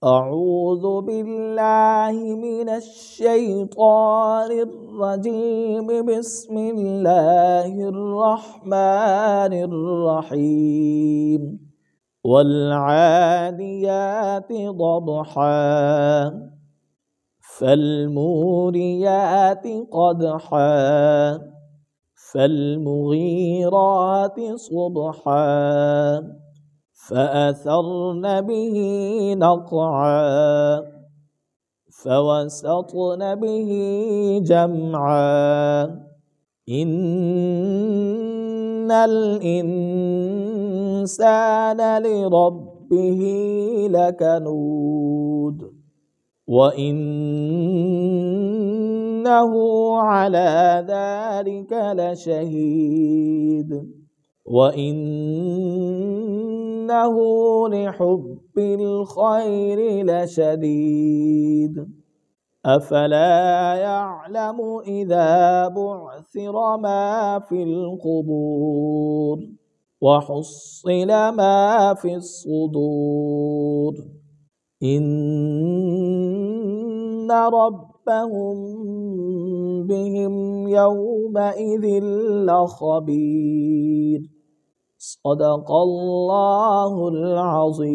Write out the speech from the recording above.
أعوذ بالله من الشيطان الرجيم. بسم الله الرحمن الرحيم. والعاديات ضبحا فالموريات قدحا فالمغيرات صبحا فأثرن به نقعا فوسطن به جمعا إن الإنسان لربه لكنود وإنه على ذلك لشهيد وإنه لحب الخير لشديد أفلا يعلم إذا بعثر ما في القبور وحصل ما في الصدور إن ربهم بهم يومئذ لخبير. صدق الله العظيم.